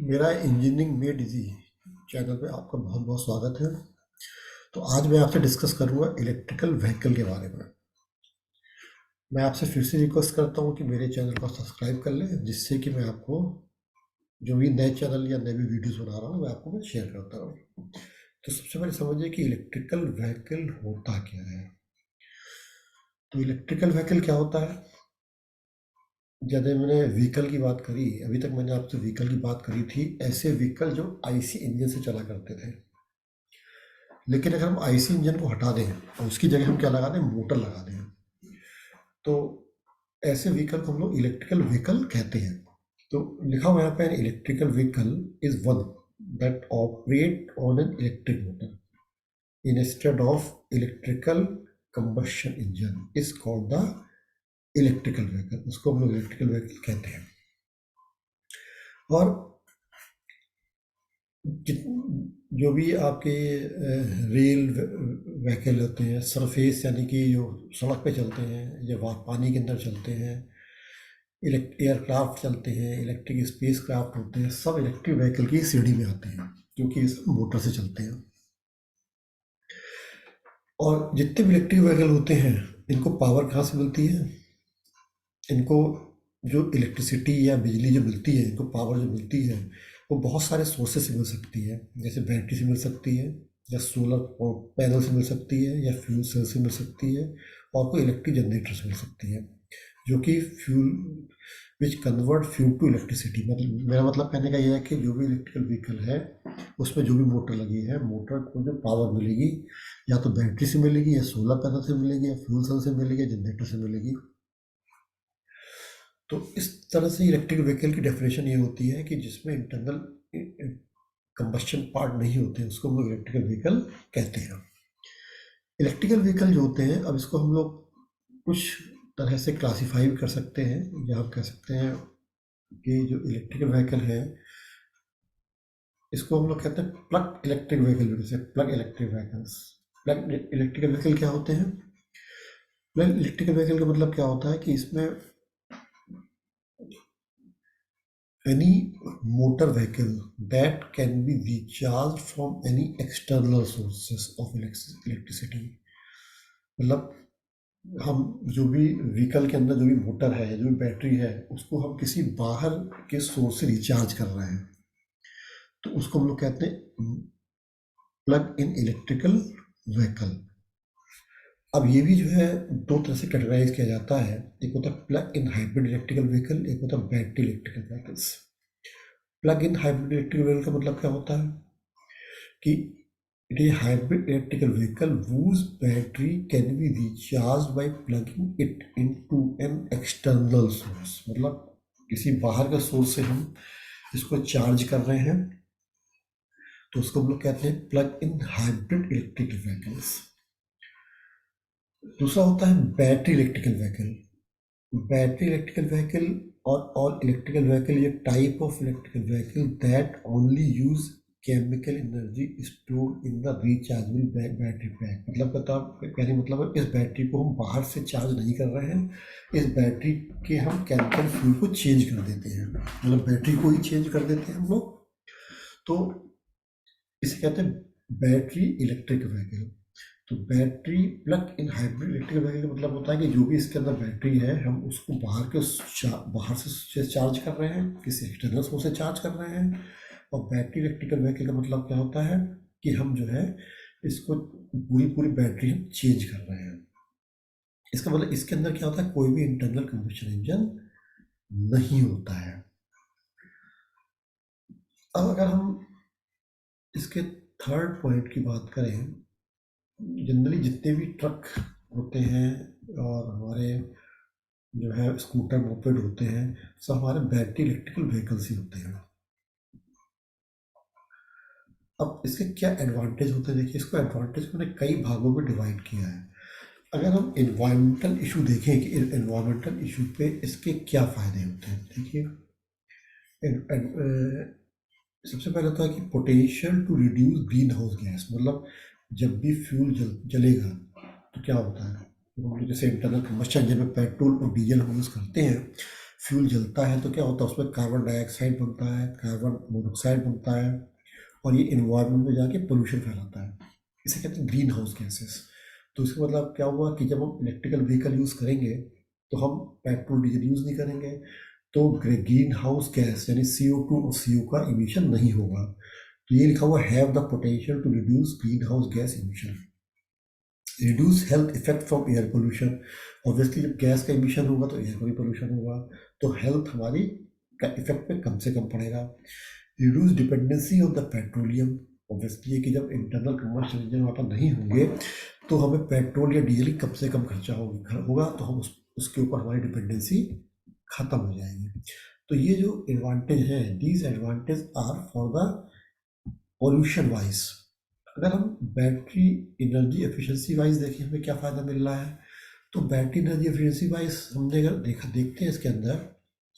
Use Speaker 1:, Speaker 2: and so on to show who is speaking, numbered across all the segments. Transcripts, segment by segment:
Speaker 1: मेरा engineering made easy channel पे आपका बहुत बहुत स्वागत है। तो आज मैं आपसे डिस्कस करूंगा इलेक्ट्रिकल व्हीकल के बारे में। मैं आपसे फिर से रिक्वेस्ट करता हूं कि मेरे चैनल को सब्सक्राइब कर लें, जिससे कि मैं आपको जो भी नए चैनल या नए भी वीडियोस बना रहा हूँ मैं आपको शेयर करता रहूँ। तो सबसे पहले समझिए कि इलेक्ट्रिकल व्हीकल होता क्या है। तो इलेक्ट्रिकल व्हीकल क्या होता है? जब मैंने व्हीकल की बात करी, अभी तक मैंने आपसे व्हीकल की बात करी थी, ऐसे व्हीकल जो आईसी इंजन से चला करते थे। लेकिन अगर हम आईसी इंजन को हटा दें और उसकी जगह हम क्या लगा दें, मोटर लगा दें, तो ऐसे व्हीकल को हम लोग इलेक्ट्रिकल व्हीकल कहते हैं। तो लिखा हुआ यहाँ पे, electrical vehicle is one that operate on an electric motor instead of electrical combustion engine is called the electrical vehicle. उसको हम लोग इलेक्ट्रिकल व्हीकल कहते हैं। और जो भी आपके रेल व्हीकल होते हैं, सरफेस यानी कि जो सड़क पे चलते हैं या पानी के अंदर चलते हैं, एयरक्राफ्ट चलते हैं, इलेक्ट्रिक स्पेस क्राफ्ट होते हैं, सब इलेक्ट्रिक व्हीकल की श्रेणी में आते हैं, क्योंकि ये सब मोटर से चलते हैं। और जितने भी इलेक्ट्रिक व्हीकल होते हैं, इनको पावर कहाँ से मिलती है? इनको जो इलेक्ट्रिसिटी या बिजली जो मिलती है, इनको पावर जो मिलती है, वो बहुत सारे सोर्सेस से मिल सकती है। जैसे बैटरी से मिल सकती है, या सोलर पैनल से मिल सकती है, या फ्यूल सेल से मिल सकती है, और कोई इलेक्ट्रिक जनरेटर से मिल सकती है, जो कि fuel which convert fuel to electricity. मतलब मेरा मतलब कहने का ये है कि जो भी इलेक्ट्रिकल व्हीकल है, उसमें जो भी मोटर लगी है, मोटर को जो पावर मिलेगी, या तो बैटरी से मिलेगी, या सोलर पैनल से मिलेगी, या फ्यूल सेल से मिलेगी, या जनरेटर से मिलेगी। तो इस तरह से इलेक्ट्रिक व्हीकल की डेफिनेशन ये होती है कि जिसमें इंटरनल कंबस्शन पार्ट नहीं होते, उसको हम लोग इलेक्ट्रिकल व्हीकल कहते हैं। इलेक्ट्रिकल व्हीकल जो होते हैं, अब इसको हम लोग कुछ तरह से क्लासीफाई कर सकते हैं, या हम कह सकते हैं कि जो इलेक्ट्रिकल व्हीकल है, इसको हम लोग कहते हैं प्लग इलेक्ट्रिक व्हीकल। जैसे plug electric vehicles, plug electrical vehicle क्या होते हैं? प्लग इलेक्ट्रिकल व्हीकल का मतलब क्या होता है कि इसमें any motor vehicle that can be recharged from any external sources of electricity। मतलब हम जो भी व्हीकल के अंदर जो भी मोटर है, जो भी बैटरी है, उसको हम किसी बाहर के सोर्स से रिचार्ज कर रहे हैं, तो उसको हम लोग कहते हैं प्लग इन इलेक्ट्रिकल व्हीकल। अब ये भी जो है दो तरह से कैटेगराइज किया जाता है। एक होता है plug in hybrid electrical vehicle, एक होता है battery electrical vehicles. Plug in hybrid electrical vehicle का मतलब क्या होता है कि it is a hybrid electrical vehicle whose battery can be recharged by plugging it into an external source। मतलब किसी बाहर का सोर्स से हम इसको चार्ज कर रहे हैं, तो उसको हम लोग कहते हैं plug in hybrid electrical vehicles. दूसरा होता है battery electrical vehicle. Battery electrical vehicle और ऑल इलेक्ट्रिकल व्हीकल ये type of electrical vehicle that only use chemical energy stored in the rechargeable battery pack. मतलब कहने मतलब है, इस बैटरी को हम बाहर से चार्ज नहीं कर रहे हैं, इस बैटरी के हम केमिकल फ्यूल को चेंज कर देते हैं। मतलब बैटरी को ही चेंज कर देते हैं हम लोग। तो इसे कहते हैं बैटरी इलेक्ट्रिक व्हीकल। तो battery plug in hybrid electric vehicle का मतलब होता है कि जो भी इसके अंदर बैटरी है, हम उसको बाहर से चार्ज कर रहे हैं, किसी एक्सटर्नल सोर्स से चार्ज कर रहे हैं। और बैटरी इलेक्ट्रिकल व्हीकल का मतलब क्या होता है कि हम जो है इसको पूरी पूरी बैटरी हम चेंज कर रहे हैं। इसका मतलब इसके अंदर क्या होता है, कोई भी इंटरनल कंबशन इंजन नहीं होता है। अब अगर हम इसके थर्ड पॉइंट की बात करें, जनरली जितने भी ट्रक होते हैं और हमारे जो है स्कूटर मोपेड होते हैं, सब हमारे बैटरी इलेक्ट्रिकल व्हीकल्स ही होते हैं। अब इसके क्या एडवांटेज होते हैं? देखिए, इसको एडवांटेज को मैंने कई भागों में डिवाइड किया है। अगर हम इन्वायरमेंटल इशू देखें कि इन्वायरमेंटल इशू पे इसके क्या फ़ायदे होते हैं, देखिए सबसे पहले होता है कि potential to reduce greenhouse gas. मतलब जब भी फ्यूल जलेगा तो क्या होता है, तो हम लोग जैसे इंटरनल कम्बशन इंजन में पेट्रोल और डीजल हम यूज़ करते हैं, फ्यूल जलता है तो क्या होता है, उसमें कार्बन डाइऑक्साइड बनता है, कार्बन मोनोऑक्साइड बनता है, और ये इन्वायरमेंट में जाके पोल्यूशन फैलाता है। इसे कहते हैं ग्रीन हाउस गैसेस। तो इसका मतलब क्या हुआ कि जब हम इलेक्ट्रिकल व्हीकल यूज़ करेंगे तो हम पेट्रोल डीजल यूज़ नहीं करेंगे, तो ग्रीन हाउस गैस यानी CO2 और CO का इमिशन नहीं होगा। तो ये लिखा हुआ have the potential to reduce greenhouse gas emission, reduce health effect from air pollution. Obviously जब गैस का इमिशन होगा तो एयर का भी पोल्यूशन होगा, तो हेल्थ हमारी का इफेक्ट पे कम से कम पड़ेगा। Reduce dependency on the petroleum. Obviously कि जब इंटरनल कंबशन इंजन हमारे पास नहीं होंगे तो हमें पेट्रोल या डीजल की कम से कम खर्चा होगा, तो हम उसके ऊपर हमारी डिपेंडेंसी खत्म हो जाएगी। तो ये जो एडवांटेज है, these advantage are for the pollution wise. अगर हम बैटरी एनर्जी एफिशिएंसी वाइज देखें हमें क्या फ़ायदा मिल रहा है, तो बैटरी एनर्जी एफिशिएंसी वाइज हमने अगर देखते हैं इसके अंदर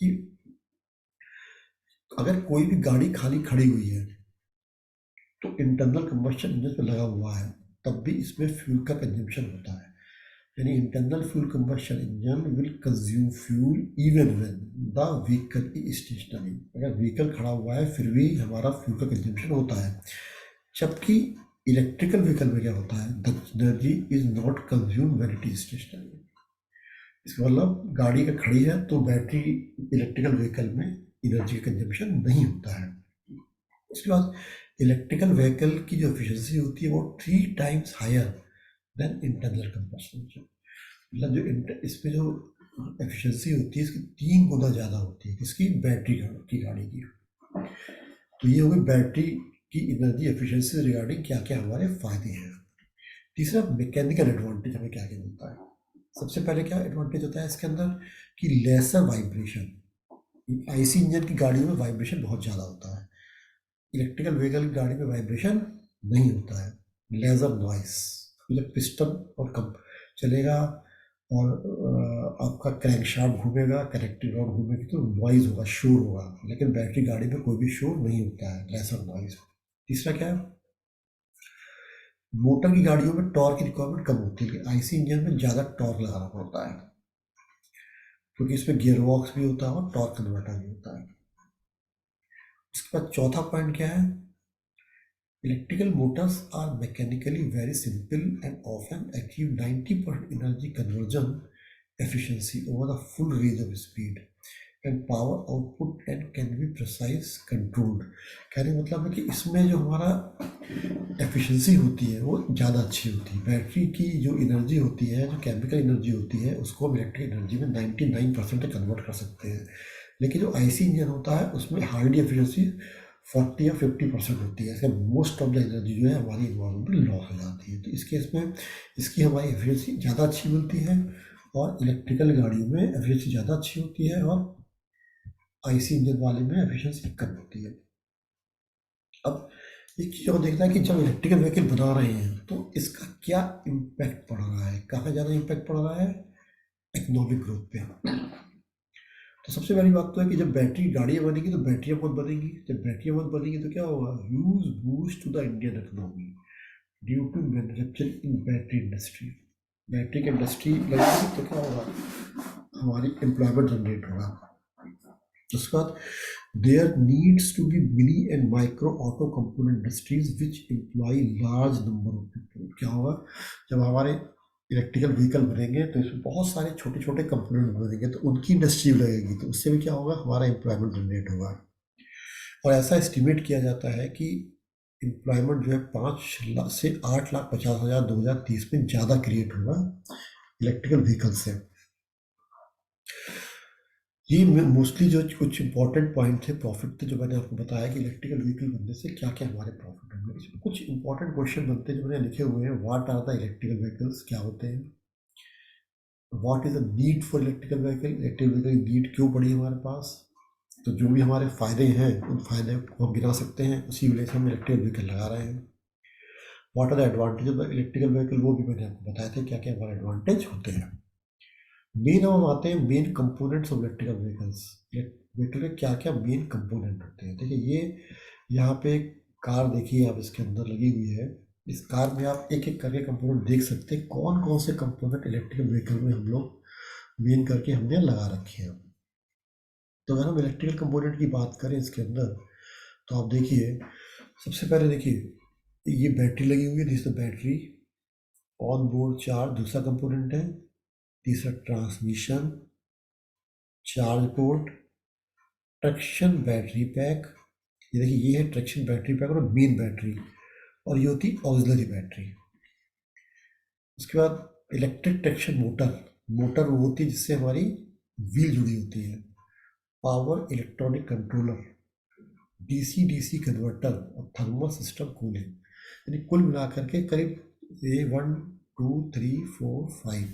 Speaker 1: कि अगर कोई भी गाड़ी खाली खड़ी हुई है तो इंटरनल कंबशन इंजन पे लगा हुआ है, तब भी इसमें फ्यूल का कंजम्पशन होता है। यानी internal fuel combustion engine will consume fuel even when the vehicle is stationary. अगर व्हीकल खड़ा हुआ है फिर भी हमारा फ्यूल का कंजम्पशन होता है। जबकि इलेक्ट्रिकल व्हीकल में क्या होता है, the energy is not consume when it is stationary. इसका मतलब गाड़ी अगर खड़ी है तो बैटरी इलेक्ट्रिकल व्हीकल में एनर्जी का कंजम्पशन नहीं होता है। उसके बाद इलेक्ट्रिकल व्हीकल की जो एफिशिएंसी होती है वो 3 times higher than internal combustion engine. मतलब जो इसमें जो एफिशिएंसी होती है इसकी 3 गुना ज़्यादा होती है किसकी, बैटरी की गाड़ी की। तो ये हो गई बैटरी की एनर्जी एफिशिएंसी रिगार्डिंग क्या क्या हमारे फायदे हैं। तीसरा मैकेनिकल एडवांटेज हमें क्या क्या मिलता है। सबसे पहले क्या एडवांटेज होता है इसके अंदर कि लेसर वाइब्रेशन। आईसी इंजन की गाड़ियों में वाइब्रेशन बहुत ज़्यादा होता है, इलेक्ट्रिकल व्हीकल की गाड़ी में वाइब्रेशन नहीं होता है। लेजर नॉइस, जब पिस्टन और कम चलेगा और आपका क्रैंकशाफ्ट घूमेगा, कनेक्टिंग रॉड घूमेगी तो नॉइज़ होगा, शोर होगा, लेकिन बैटरी गाड़ी में कोई भी शोर नहीं होता है, लेसर नॉइज़। तीसरा क्या है, मोटर की गाड़ियों में टॉर्क की रिक्वायरमेंट कम होती है, लेकिन आईसी इंजन में ज़्यादा टॉर्क लगाना पड़ता है क्योंकि इसमें गियर बॉक्स भी होता है और टॉर्क कन्वर्टर भी होता है। उसके बाद चौथा पॉइंट क्या है, electrical motors are mechanically very simple and often achieve 90% energy conversion efficiency over the full range of speed and power output and can be precise controlled। कहने का मतलब है कि इसमें जो हमारा एफिशिएंसी होती है वो ज़्यादा अच्छी होती है। बैटरी की जो एनर्जी होती है, जो केमिकल एनर्जी होती है, उसको हम इलेक्ट्रिक एनर्जी में 99% कन्वर्ट कर सकते हैं, लेकिन जो आईसी इंजन होता है उसमें हार्डली एफिशिएंसी 40 या 50% होती है। इसका मोस्ट ऑफ द एनर्जी जो है हमारी इन्वायरमेंट में लॉस हो जाती है। तो इस केस में इसकी हमारी एफिशिएंसी ज़्यादा अच्छी मिलती है और इलेक्ट्रिकल गाड़ियों में एफिशिएंसी ज़्यादा अच्छी होती है और आईसी इंजन वाले में एफिशिएंसी कम होती है। अब एक चीज़ और देखना है कि जब इलेक्ट्रिकल व्हीकल बना रहे हैं तो इसका क्या इम्पैक्ट पड़ रहा है, काफ़ी ज़्यादा इम्पैक्ट पड़ रहा है इकोनॉमिक ग्रोथ पे। तो सबसे पहली बात तो है कि जब बैटरी गाड़ियाँ बनेंगी तो बैटरियाँ बहुत बनेंगी, जब बैटरियाँ बहुत बनेंगी तो क्या होगा, huge boost to the Indian economy due to manufacturing in battery industry. Battery की इंडस्ट्री लगेगी तो क्या होगा, हमारी एम्प्लॉयमेंट जनरेट होगा। उसके बाद there needs to be mini and micro auto component industries which employ large number of people. क्या होगा, जब हमारे इलेक्ट्रिकल व्हीकल बनेंगे तो इसमें बहुत सारे छोटे छोटे कंपोनेंट बनेंगे तो उनकी इंडस्ट्री लगेगी, तो उससे भी क्या होगा, हमारा एम्प्लॉयमेंट जनरेट होगा। और ऐसा एस्टिमेट किया जाता है कि एम्प्लॉयमेंट जो है 5 से 8,50,000 2030 में ज़्यादा क्रिएट होगा इलेक्ट्रिकल व्हीकल से। ये मोस्टली जो कुछ इंपॉर्टेंट पॉइंट थे, प्रॉफिट थे, जो मैंने आपको बताया कि इलेक्ट्रिकल व्हीकल बनने से क्या क्या हमारे प्रॉफिट होंगे। इसमें कुछ इंपॉर्टेंट क्वेश्चन बनते हैं जो मैंने लिखे हुए हैं। What are the electrical vehicles, क्या होते हैं, what is the need for electrical vehicle, electrical vehicle की नीड क्यों पड़ी हमारे पास। तो जो भी हमारे फ़ायदे हैं उन फायदे को हम गिना सकते हैं, उसी वजह से हम इलेक्ट्रिकल व्हीकल लगा रहे हैं। What are the advantage of the electrical vehicle, वो भी मैंने आपको बताया था क्या क्या हमारे एडवांटेज होते हैं। मेन हम आते हैं main components of electrical vehicles. Vehicle के क्या क्या मेन कंपोनेंट होते हैं। देखिए ये यहाँ पे एक कार देखिए आप, इसके अंदर लगी हुई है। इस कार में आप एक एक करके कंपोनेंट देख सकते हैं, कौन कौन से कंपोनेंट इलेक्ट्रिकल व्हीकल में हम लोग मेन करके हमने लगा रखे हैं। तो अगर हम इलेक्ट्रिकल कंपोनेंट की बात करें इसके अंदर, तो आप देखिए, सबसे पहले देखिए ये बैटरी लगी हुई है, this battery, on board charge दूसरा कंपोनेंट है, तीसरा transmission, charge port, traction battery pack, ये देखिए ये है ट्रैक्शन बैटरी पैक और मेन बैटरी, और ये होती ऑक्सिलरी बैटरी। उसके बाद इलेक्ट्रिक ट्रैक्शन मोटर, मोटर वो होती है जिससे हमारी व्हील जुड़ी होती है, power electronic controller, DC DC converter और थर्मल सिस्टम कूलिंग, यानी कुल मिलाकर के करीब ये 1 2 3 4 5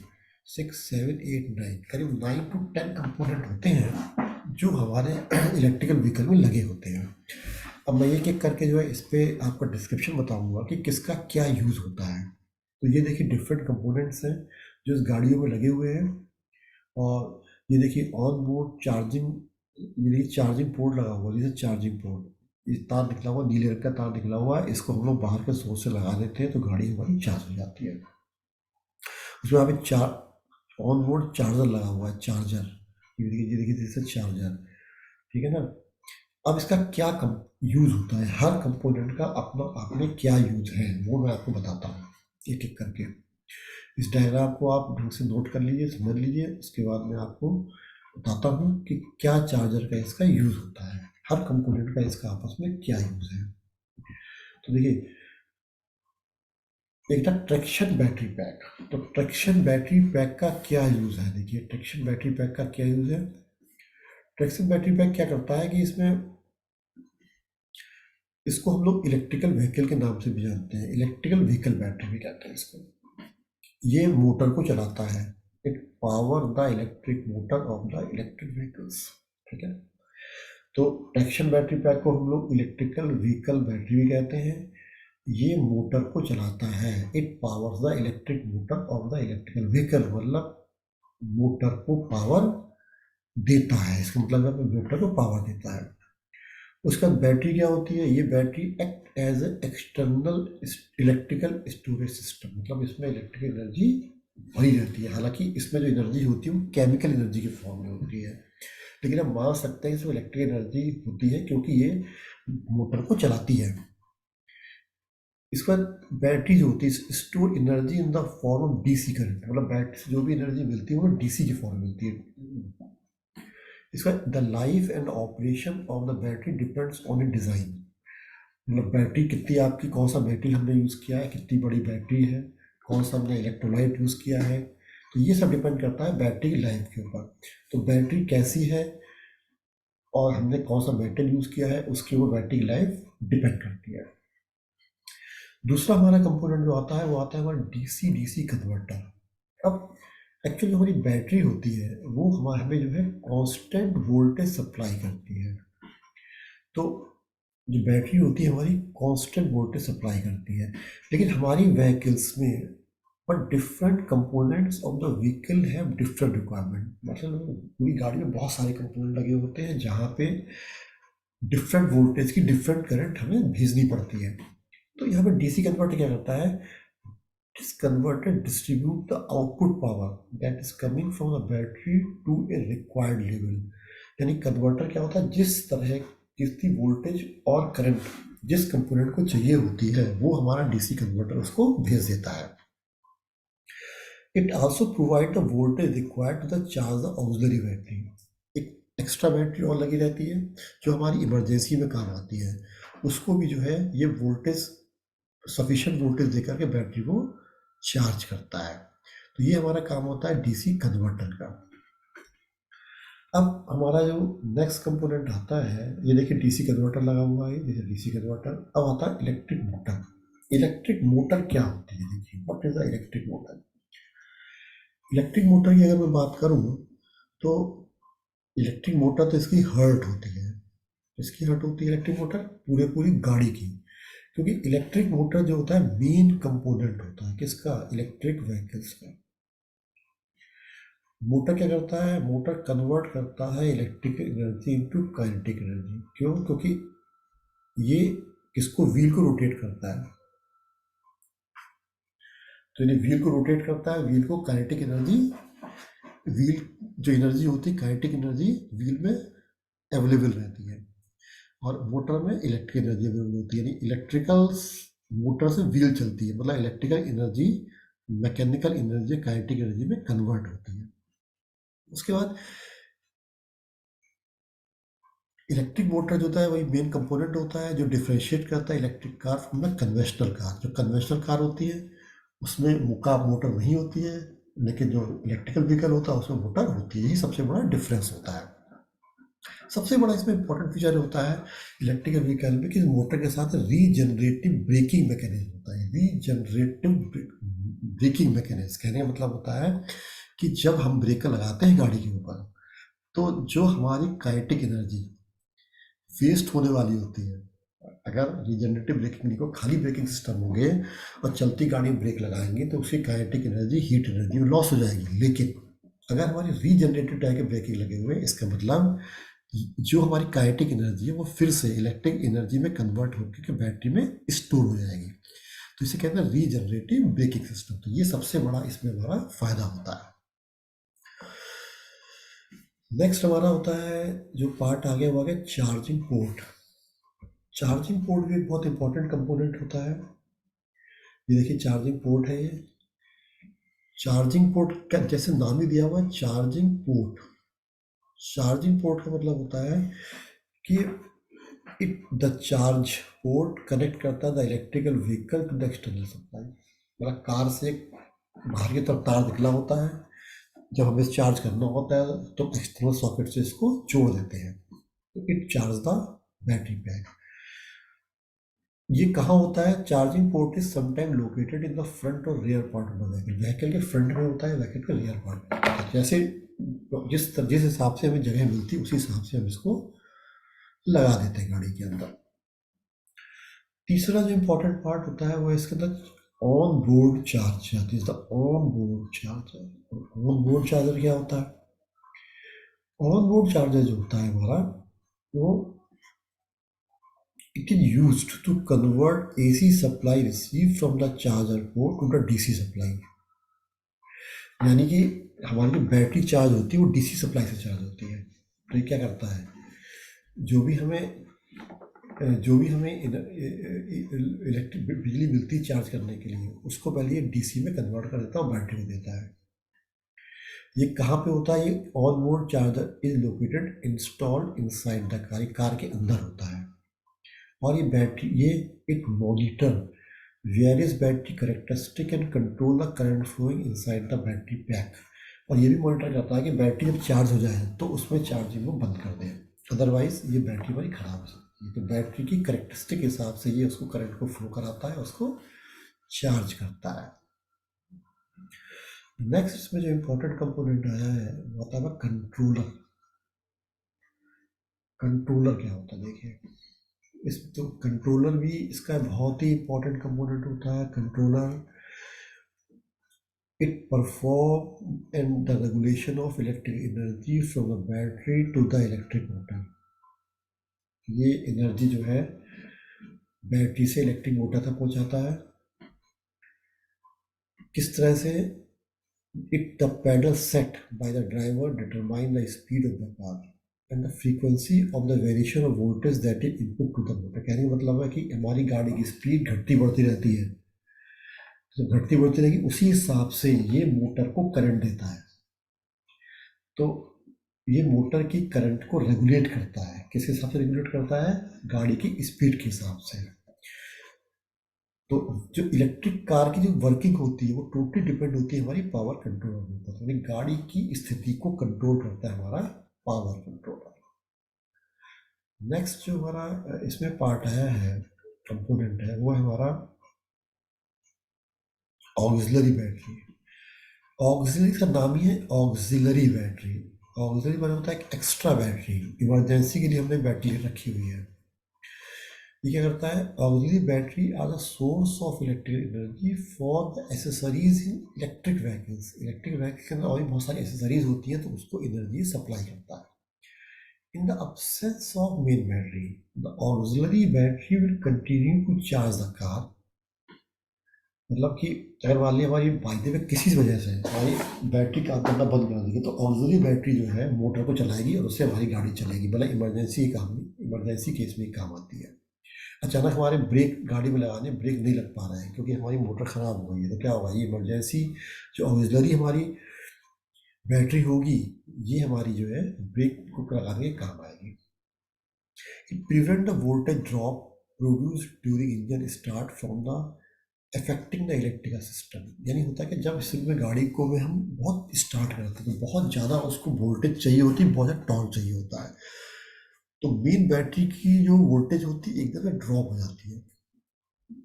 Speaker 1: 6 7 8 9 करीब 9 to 10 कंपोनेंट होते हैं जो हमारे इलेक्ट्रिकल व्हीकल में लगे होते हैं। अब मैं एक एक करके जो है इस पर आपको डिस्क्रिप्शन बताऊंगा कि किसका क्या यूज़ होता है। तो ये देखिए डिफरेंट कंपोनेंट्स हैं जो इस गाड़ियों में लगे हुए हैं, और ये देखिए ऑन बोर्ड चार्जिंग, ये देखिए चार्जिंग पोर्ट लगा हुआ है, जैसे चार्जिंग पोर्ट, ये तार निकला हुआ, नीले रंग का तार निकला हुआ है, इसको हम लोग बाहर के सोर्स से लगा देते हैं तो गाड़ी हमारी चार्ज हो जाती है। उसमें यहाँ पे ऑन बोर्ड चार्जर लगा हुआ है, चार्जर, ये देखिए जैसे चार्जर, ठीक है ना। अब इसका क्या यूज़ होता है, हर कंपोनेंट का अपना अपने क्या यूज़ है वो मैं आपको बताता हूँ एक एक करके। इस डायग्राम को आप ढंग से नोट कर लीजिए, समझ लीजिए, उसके बाद मैं आपको बताता हूँ कि क्या चार्जर का इसका यूज़ होता है, हर कंपोनेंट का इसका आपस में क्या यूज़ है। तो देखिए एक था ट्रैक्शन बैटरी पैक, तो ट्रैक्शन बैटरी पैक का क्या यूज़ है, देखिए ट्रैक्शन बैटरी पैक का क्या यूज़ है। ट्रैक्शन बैटरी पैक क्या करता है कि इसमें, इसको हम लोग इलेक्ट्रिकल व्हीकल के नाम से भी जानते हैं, इलेक्ट्रिकल व्हीकल बैटरी भी कहते हैं इसको। ये मोटर को चलाता है, it power the electric motor of the electric vehicles, ठीक है। तो ट्रैक्शन बैटरी पैक को हम लोग इलेक्ट्रिकल व्हीकल बैटरी भी कहते हैं। ये मोटर को चलाता है, it powers the electric motor of the electrical vehicle, मतलब मोटर को पावर देता है, इसका मतलब है मोटर को पावर देता है। उसका बैटरी क्या होती है, ये battery act as a external electrical storage system, मतलब इसमें इलेक्ट्रिकल एनर्जी भरी रहती है, हालांकि इसमें जो एनर्जी होती है वो केमिकल एनर्जी के फॉर्म में होती है, लेकिन हम मान सकते हैं इसमें इलेक्ट्रिक एनर्जी होती है क्योंकि ये मोटर को चलाती है। इसके बाद बैटरी जो होती है store energy in the form of DC current, मतलब बैटरी से जो भी एनर्जी मिलती है वो डीसी की फॉर्म मिलती है। इसका the life and operation of the battery depends on A design, मतलब बैटरी कितनी आपकी, कौन सा बैटरी हमने यूज़ किया है, कितनी बड़ी बैटरी है, कौन सा हमने इलेक्ट्रोलाइट यूज़ किया है, तो ये सब डिपेंड करता है बैटरी की लाइफ के ऊपर। तो बैटरी कैसी है और हमने कौन सा मेटल यूज़ किया है उसके ऊपर बैटरी की लाइफ डिपेंड करती है। दूसरा हमारा कंपोनेंट जो आता है वो आता है हमारा डीसी डीसी कन्वर्टर। अब एक्चुअली हमारी बैटरी होती है वो हमारे हमें जो है कांस्टेंट वोल्टेज सप्लाई करती है। तो जो बैटरी होती है हमारी कांस्टेंट वोल्टेज सप्लाई करती है, लेकिन हमारी व्हीकल्स में but different components of the vehicle have different requirement, मतलब पूरी गाड़ी में बहुत सारे कंपोनेंट लगे होते हैं जहाँ पे डिफरेंट वोल्टेज की डिफरेंट करंट हमें भेजनी पड़ती है। तो यहाँ पे डीसी कन्वर्टर क्या करता है, इस converter distribute the output power that is coming from the battery to a required level, यानी कन्वर्टर क्या होता है, जिस तरह कितनी वोल्टेज और करंट जिस कंपोनेंट को चाहिए होती है वो हमारा डीसी कन्वर्टर उसको भेज देता है। It also provide the voltage required to the charge the auxiliary battery, एक एक्स्ट्रा बैटरी और लगी रहती है जो हमारी इमरजेंसी में काम आती है, उसको भी जो है ये वोल्टेज सफिशिएंट वोल्टेज देकर के बैटरी को चार्ज करता है। तो ये हमारा काम होता है डीसी कन्वर्टर का। अब हमारा जो नेक्स्ट कंपोनेंट आता है, ये देखिए डीसी कन्वर्टर लगा हुआ है, जैसे डीसी कन्वर्टर। अब आता है इलेक्ट्रिक मोटर। इलेक्ट्रिक मोटर क्या होती है, देखिए what is the electric motor. Electric motor की अगर मैं बात करूं तो इलेक्ट्रिक मोटर तो इसकी हर्ट होती है, इसकी हर्ट होती है इलेक्ट्रिक मोटर पूरी गाड़ी की, क्योंकि इलेक्ट्रिक मोटर जो होता है मेन कंपोनेंट होता है किसका, इलेक्ट्रिक व्हीकल्स का। मोटर क्या करता है, मोटर कन्वर्ट करता है electrical energy into kinetic energy, क्यों, क्योंकि ये किसको, व्हील को रोटेट करता है, तो ये व्हील को रोटेट करता है, व्हील को काइनेटिक एनर्जी, व्हील जो एनर्जी होती है काइनेटिक एनर्जी व्हील में अवेलेबल रहती है, और मोटर में इलेक्ट्रिक एनर्जी अवेलेबल होती है, यानी इलेक्ट्रिकल मोटर से व्हील चलती है, मतलब electrical energy mechanical energy kinetic energy में कन्वर्ट होती है। उसके बाद इलेक्ट्रिक मोटर जो होता है वही मेन कंपोनेंट होता है जो डिफरेंशिएट करता है electric car from the conventional car. जो कन्वेंशनल कार होती है उसमें मुकाब मोटर नहीं होती है, लेकिन जो इलेक्ट्रिकल व्हीकल होता है उसमें मोटर होती है। यही सबसे बड़ा डिफरेंस होता है। सबसे बड़ा इसमें इंपॉर्टेंट फीचर होता है इलेक्ट्रिकल व्हीकल में कि मोटर के साथ रीजनरेटिव ब्रेकिंग मैकेनिज्म होता है। रीजनरेटिव ब्रेकिंग मैकेनिज्म कहने का मतलब होता है कि जब हम ब्रेकर लगाते हैं गाड़ी के ऊपर, तो जो हमारी काइनेटिक एनर्जी वेस्ट होने वाली होती है, अगर रीजनरेटिव ब्रेकिंग नहीं हो, खाली ब्रेकिंग सिस्टम होंगे और चलती गाड़ी में ब्रेक लगाएंगे तो उसकी kinetic energy heat energy loss हो जाएगी। लेकिन अगर हमारी रीजनरेटिव टाइप के ब्रेकिंग लगे हुए हैं, इसका मतलब जो हमारी काइनेटिक एनर्जी है वो फिर से इलेक्ट्रिक एनर्जी में कन्वर्ट होकर के बैटरी में स्टोर हो जाएगी। तो इसे कहते हैं रीजनरेटिव ब्रेकिंग सिस्टम। तो ये सबसे बड़ा इसमें हमारा फायदा होता है। नेक्स्ट हमारा होता है जो पार्ट आगे वो आगे चार्जिंग पोर्ट। चार्जिंग पोर्ट भी एक बहुत इंपॉर्टेंट कंपोनेंट होता है। ये देखिए चार्जिंग पोर्ट है ये। चार्जिंग पोर्ट का जैसे नाम ही दिया हुआ है चार्जिंग पोर्ट। चार्जिंग पोर्ट का मतलब होता है कि it the charge port connect करता है the electrical vehicle to the external supply. मतलब कार से बाहर की तरफ तार निकला होता है, जब हमें चार्ज करना होता है तो एक्सटर्नल सॉकेट से इसको जोड़ देते हैं, तो it charge the battery pack. ये कहाँ होता है? Charging port is sometime located in the front और rear part of the vehicle. Vehicle के फ्रंट में होता है, व्हीकल के रियर पार्ट में होता है। जैसे जिस हिसाब से हमें जगह मिलती है उसी हिसाब से हम इसको लगा देते हैं गाड़ी के अंदर। तीसरा जो इम्पोर्टेंट पार्ट होता है वो इसके अंदर on board charger is the on board charger. On board charger क्या होता है? ऑन बोर्ड चार्जर जो होता है हमारा वो it is used to convert AC supply received from the charger port to the DC supply। यानी कि हमारी जो बैटरी चार्ज होती है वो डीसी सप्लाई से चार्ज होती है। तो ये क्या करता है, जो भी हमें इलेक्ट्रिक बिजली मिलती है चार्ज करने के लिए, उसको पहले ये डीसी में कन्वर्ट कर देता है और बैटरी को देता है। ये कहाँ पे होता है? ये on board charger is located installed inside the car, car के अंदर होता है। और ये बैटरी ये एक monitor various battery characteristic and control the current flowing inside the battery pack. और ये भी मॉनिटर करता है कि बैटरी जब चार्ज हो जाए तो उसमें चार्जिंग को बंद कर दें, अदरवाइज ये बैटरी हमारी खराब हो सकती है। तो बैटरी की करेक्टरिस्टिक के हिसाब से ये उसको करंट को फ्लो कराता है, उसको चार्ज करता है। नेक्स्ट इसमें जो इम्पोर्टेंट कंपोनेंट आया है वो होता है कंट्रोलर। कंट्रोलर क्या होता है देखिए, इस तो कंट्रोलर भी इसका बहुत ही इंपॉर्टेंट कंपोनेंट होता है। Controller it perform and the regulation of electric energy from the battery to the electric motor. ये एनर्जी जो है बैटरी से इलेक्ट्रिक मोटर तक पहुंचाता है। किस तरह से? It the pedal set by the driver determine the speed of the car and the frequency of the variation of voltage that is input to the motor. कहने का मतलब है कि हमारी गाड़ी की स्पीड घटती बढ़ती रहती है, तो घटती बढ़ती रहेगी उसी हिसाब से ये मोटर को करंट देता है। तो ये मोटर की करंट को रेगुलेट करता है। किस हिसाब से रेगुलेट करता है? गाड़ी की स्पीड के हिसाब से। तो जो इलेक्ट्रिक कार की जो वर्किंग होती है वो टोटली डिपेंड होती है हमारी पावर कंट्रोलर के ऊपर। यानी गाड़ी की स्थिति को कंट्रोल करता है हमारा पावर कंट्रोलर। नेक्स्ट जो हमारा इसमें पार्ट आया है, कंपोनेंट है, वो है हमारा ऑक्सिलरी बैटरी। ऑक्सिलरी का नाम ही है ऑक्सिलरी बैटरी। ऑक्सिलरी मतलब होता है एक एक्स्ट्रा बैटरी, इमरजेंसी के लिए हमने बैटरी रखी हुई है। ये क्या करता है? Auxiliary battery are the source of electric energy for the accessories in electric vehicles. Electric vehicle के अंदर और भी बहुत सारी एसेसरीज होती हैं तो उसको एनर्जी सप्लाई करता है। In the absence of main battery, the auxiliary battery will continue to charge the car मतलब कि अगर मान लीजिए हमारी बाइक में किसी वजह से हमारी बैटरी काम करना बंद कर देगी, तो ऑक्सिलरी बैटरी जो है मोटर को चलाएगी और उससे हमारी गाड़ी चलेगी। मतलब इमरजेंसी केस में काम आती है। अचानक हमारे ब्रेक गाड़ी में लगाने ब्रेक नहीं लग पा रहे हैं क्योंकि हमारी मोटर ख़राब हो गई है, तो क्या होगा, ये इमरजेंसी जो ऑक्सिलरी हमारी बैटरी होगी, ये हमारी जो है ब्रेक को लगाने के काम आएगी। It prevent the voltage drop produce during engine start from the affecting the electrical system. यानी होता है कि जब इस में गाड़ी को में हम बहुत स्टार्ट करते हैं तो बहुत ज़्यादा उसको वोल्टेज चाहिए होती है, बहुत ज़्यादा टॉर्क चाहिए होता है, तो मेन बैटरी की जो वोल्टेज होती है एक जगह ड्रॉप हो जाती है।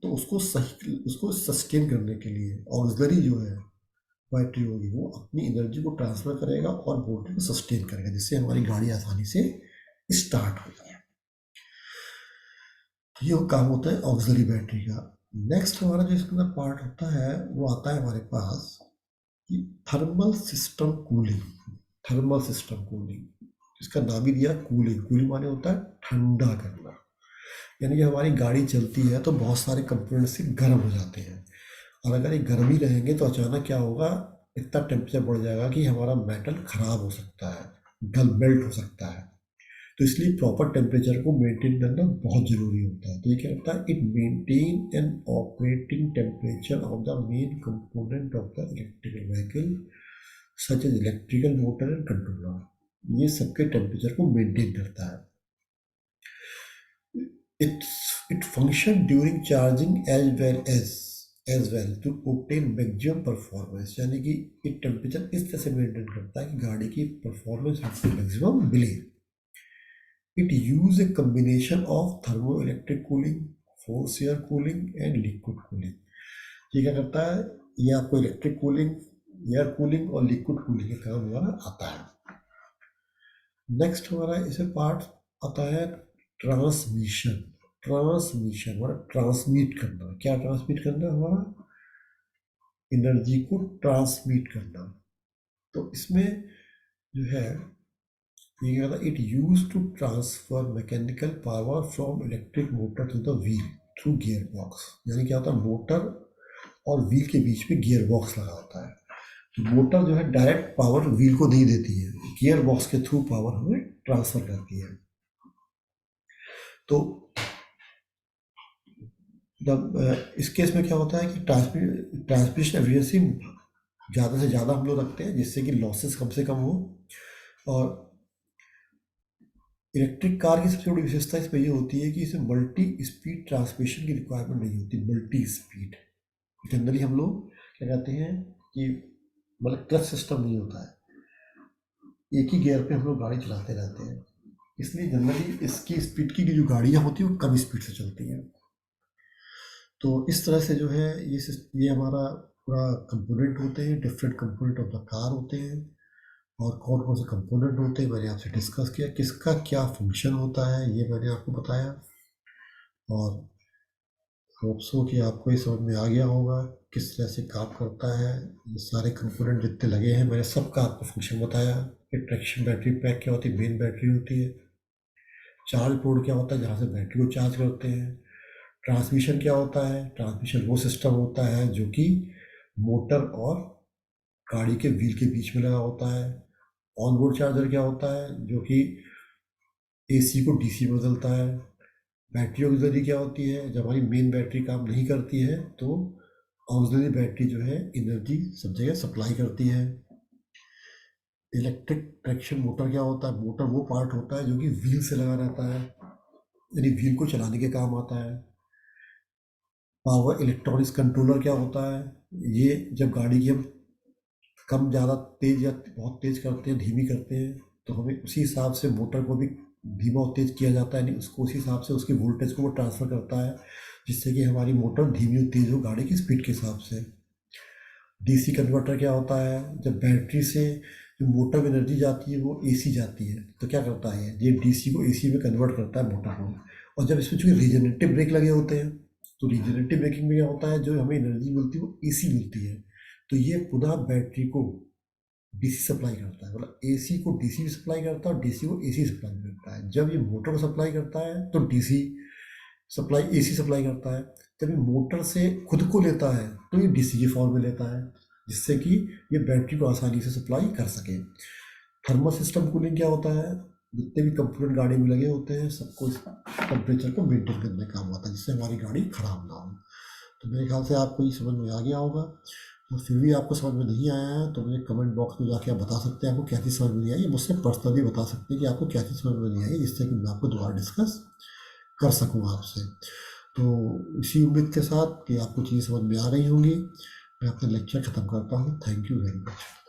Speaker 1: तो उसको सस्टेन करने के लिए ऑक्सिलरी जो है बैटरी होगी, वो अपनी एनर्जी को ट्रांसफर करेगा और वोल्टेज को सस्टेन करेगा, जिससे हमारी गाड़ी आसानी से स्टार्ट हो जाए। तो ये काम होता है ऑक्सिलरी बैटरी का। नेक्स्ट हमारा जो इसके अंदर पार्ट होता है वो आता है हमारे पास कि thermal system cooling. Thermal system cooling, इसका नाम ही दिया कूलिंग। कूलिंग माने होता है ठंडा करना। यानी जब हमारी गाड़ी चलती है तो बहुत सारे कंपोनेंट से गर्म हो जाते हैं, और अगर ये गर्म ही रहेंगे तो अचानक क्या होगा, इतना टेम्परेचर बढ़ जाएगा कि हमारा मेटल खराब हो सकता है, गल मेल्ट हो सकता है। तो इसलिए प्रॉपर टेम्परेचर को मेंटेन करना बहुत ज़रूरी होता है। तो ये क्या करता है, it maintain an operating temperature of the main component of the electrical vehicle such as electrical motor and controller. ये सबके टेम्परेचर को मेंटेन करता है। It function during charging as well to obtain maximum performance। यानी कि ये temperature इस तरह से मेंटेन करता है कि गाड़ी की परफॉर्मेंस आपको मैक्सिमम मिले। It use A combination of thermo electric cooling, force air cooling and liquid cooling. ये क्या करता है, ये आपको इलेक्ट्रिक कूलिंग, एयर कूलिंग और लिक्विड कूलिंग का काम हमारा आता है। नेक्स्ट हमारा इसे पार्ट आता है ट्रांसमिशन। ट्रांसमिशन मतलब ट्रांसमिट करना। क्या ट्रांसमिट करना, हमारा एनर्जी को ट्रांसमिट करना। तो इसमें जो है ये कहता है, it use to transfer mechanical power from electric motor to the wheel through gear box. यानी क्या होता है, मोटर और व्हील के बीच में गियर बॉक्स लगा होता है। तो मोटर जो है डायरेक्ट पावर व्हील को नहीं देती है, गियर बॉक्स के थ्रू पावर हमें ट्रांसफर करती है। तो जब इस केस में क्या होता है कि ट्रांसमिशन एफिशिएंसी ज़्यादा से ज़्यादा हम लोग रखते हैं, जिससे कि लॉसेस कम से कम हो। और इलेक्ट्रिक कार की सबसे बड़ी विशेषता इसमें ये होती है कि इसे मल्टी स्पीड ट्रांसमिशन की रिक्वायरमेंट नहीं होती। मल्टी स्पीड जनरली हम लोग क्या कहते हैं कि मतलब क्लच सिस्टम नहीं होता है, एक ही गियर पे हम लोग गाड़ी चलाते रहते हैं, इसलिए जनरली इसकी स्पीड की जो गाड़ियाँ होती हैं वो कम स्पीड से चलती हैं। तो इस तरह से जो है ये हमारा पूरा कंपोनेंट होते हैं, different component of the car होते हैं। और कौन कौन से कंपोनेंट होते हैं मैंने आपसे डिस्कस किया, किसका क्या फंक्शन होता है ये मैंने आपको बताया। और होप सो कि आपको ये समझ में आ गया होगा किस तरह से काम करता है। ये सारे कंपोनेंट जितने लगे हैं मैंने सबका आपको फंक्शन बताया कि ट्रैक्शन बैटरी पैक क्या होती है, मेन बैटरी होती है। चार्ज पोर्ट क्या होता है, जहाँ से बैटरी को चार्ज करते हैं। ट्रांसमिशन क्या होता है, ट्रांसमिशन वो सिस्टम होता है जो कि मोटर और गाड़ी के व्हील के बीच में लगा होता है। ऑन बोर्ड चार्जर क्या होता है, जो कि एसी को डीसी में बदलता है। बैटरी ऑक्सिलरी क्या होती है, जब हमारी मेन बैटरी काम नहीं करती है तो ऑक्सिलरी बैटरी जो है एनर्जी सब जगह सप्लाई करती है। इलेक्ट्रिक ट्रैक्शन मोटर क्या होता है, मोटर वो पार्ट होता है जो कि व्हील से लगा रहता है, यानी व्हील को चलाने के काम आता है। पावर इलेक्ट्रॉनिक्स कंट्रोलर क्या होता है, ये जब गाड़ी की हम कम ज़्यादा तेज़ या बहुत तेज़ करते हैं, धीमी करते हैं, तो हमें उसी हिसाब से मोटर को भी धीमा और तेज़ किया जाता है, नहीं उसको उसी हिसाब से उसकी वोल्टेज को वो ट्रांसफ़र करता है, जिससे कि हमारी मोटर धीमी और तेज़ हो गाड़ी की स्पीड के हिसाब से। डीसी कन्वर्टर क्या होता है, जब बैटरी से जो मोटर में एनर्जी जाती है वो एसी जाती है, तो क्या करता है ये डीसी को एसी में कन्वर्ट करता है मोटर को। और जब इसमें चूँकि रीजनरेटिव ब्रेक लगे होते हैं, तो रीजनरेटिव ब्रेकिंग में क्या होता है, जो हमें एनर्जी मिलती है वो एसी मिलती है, तो ये पुनः बैटरी को डीसी सप्लाई करता है। मतलब एसी को डीसी भी सप्लाई करता है और डीसी को एसी सप्लाई भी करता है। जब ये मोटर को सप्लाई करता है तो डीसी सप्लाई एसी सप्लाई करता है, जब ये मोटर से खुद को लेता है तो ये डीसी की फॉर्म में लेता है, जिससे कि ये बैटरी को आसानी से सप्लाई कर सके। थर्मल सिस्टम कूलिंग क्या होता है, जितने भी कंपोनेंट गाड़ी में लगे होते हैं सबको इस टेम्परेचर को मेंटेन करने का काम आता है, जिससे हमारी गाड़ी खराब ना हो। तो मेरे ख्याल से आपको ये समझ में आ गया होगा। तो फिर भी आपको समझ में नहीं आया है तो मुझे कमेंट बॉक्स में जाके आप बता सकते हैं आपको क्या चीज़ समझ में नहीं आई, मुझसे पर्सनली बता सकते हैं कि आपको क्या चीज़ समझ में नहीं आई, जिससे कि मैं आपको दोबारा डिस्कस कर सकूँ आपसे। तो इसी उम्मीद के साथ कि आपको चीज़ें समझ में आ गई होंगी, मैं अपना लेक्चर ख़त्म करता हूँ। Thank you very much.